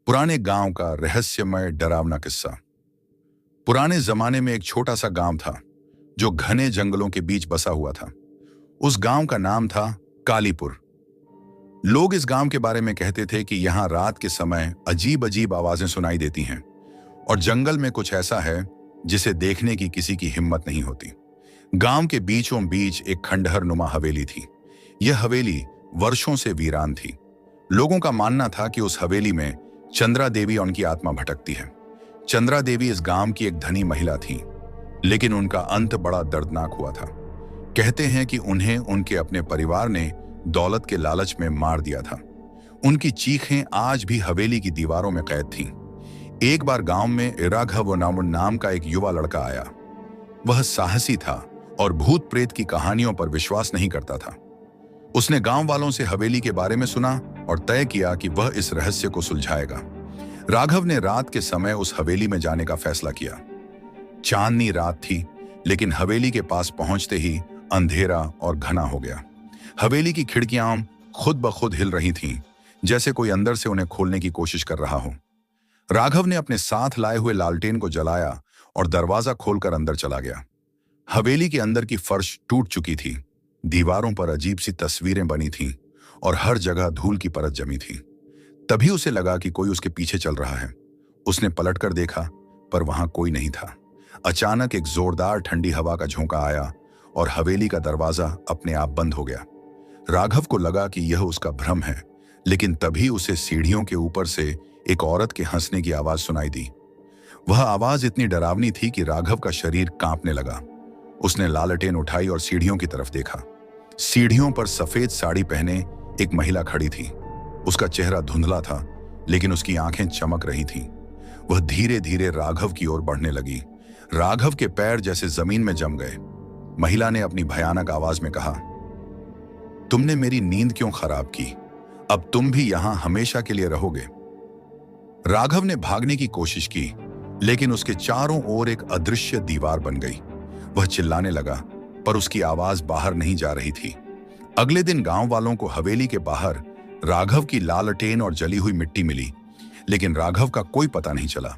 पुराने गांव का रहस्यमय डरावना किस्सा। पुराने जमाने में एक छोटा सा गांव था जो घने जंगलों के बीच बसा हुआ था। उस गांव का नाम था कालीपुर। लोग इस गांव के बारे में कहते थे कि यहाँ रात के समय अजीब अजीब आवाजें सुनाई देती हैं और जंगल में कुछ ऐसा है जिसे देखने की किसी की हिम्मत नहीं होती। गांव के बीचों बीच एक खंडहर नुमा हवेली थी। यह हवेली वर्षों से वीरान थी। लोगों का मानना था कि उस हवेली में चंद्रा देवी और उनकी आत्मा भटकती है। चंद्रा देवी इस गांव की एक धनी महिला थी, लेकिन उनका अंत बड़ा दर्दनाक हुआ था। कहते हैं कि उन्हें उनके अपने परिवार ने दौलत के लालच में मार दिया था। उनकी चीखें आज भी हवेली की दीवारों में कैद थीं। एक बार गांव में राघव नाम का एक युवा लड़का आया। वह साहसी था और भूत प्रेत की कहानियों पर विश्वास नहीं करता था। उसने गांव वालों से हवेली के बारे में सुना और तय किया कि वह इस रहस्य को सुलझाएगा। राघव ने रात के समय उस हवेली में जाने का फैसला किया। चांदनी रात थी, लेकिन हवेली के पास पहुंचते ही अंधेरा और घना हो गया। हवेली की खिड़कियां खुद ब खुद हिल रही थीं, जैसे कोई अंदर से उन्हें खोलने की कोशिश कर रहा हो। राघव ने अपने साथ लाए हुए लालटेन को जलाया और दरवाजा खोलकर अंदर चला गया। हवेली के अंदर की फर्श टूट चुकी थी, दीवारों पर अजीब सी तस्वीरें बनी थीं और हर जगह धूल की परत जमी थी। तभी उसे लगा कि कोई उसके पीछे चल रहा है। उसने पलटकर देखा, पर वहां कोई नहीं था। अचानक एक जोरदार ठंडी हवा का झोंका आया और हवेली का दरवाजा अपने आप बंद हो गया। राघव को लगा कि यह उसका भ्रम है, लेकिन तभी उसे सीढ़ियों के ऊपर से एक औरत के हंसने की आवाज सुनाई दी। वह आवाज इतनी डरावनी थी कि राघव का शरीर कांपने लगा। उसने लालटेन उठाई और सीढ़ियों की तरफ देखा। सीढ़ियों पर सफेद साड़ी पहने एक महिला खड़ी थी। उसका चेहरा धुंधला था, लेकिन उसकी आंखें चमक रही थीं। वह धीरे धीरे राघव की ओर बढ़ने लगी। राघव के पैर जैसे जमीन में जम गए। महिला ने अपनी भयानक आवाज में कहा, तुमने मेरी नींद क्यों खराब की? अब तुम भी यहां हमेशा के लिए रहोगे। राघव ने भागने की कोशिश की, लेकिन उसके चारों ओर एक अदृश्य दीवार बन गई। वह चिल्लाने लगा, पर उसकी आवाज बाहर नहीं जा रही थी। अगले दिन गांव वालों को हवेली के बाहर राघव की लालटेन और जली हुई मिट्टी मिली, लेकिन राघव का कोई पता नहीं चला।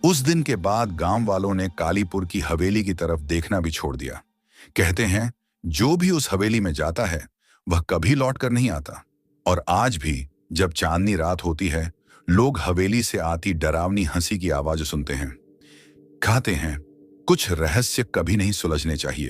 उस दिन के बाद गांव वालों ने कालीपुर की हवेली की तरफ देखना भी छोड़ दिया। कहते हैं, जो भी उस हवेली में जाता है वह कभी लौट कर नहीं आता। और आज भी जब चांदनी रात होती है, लोग हवेली से आती डरावनी हंसी की आवाज सुनते हैं। कहते हैं, कुछ रहस्य कभी नहीं सुलझने चाहिए।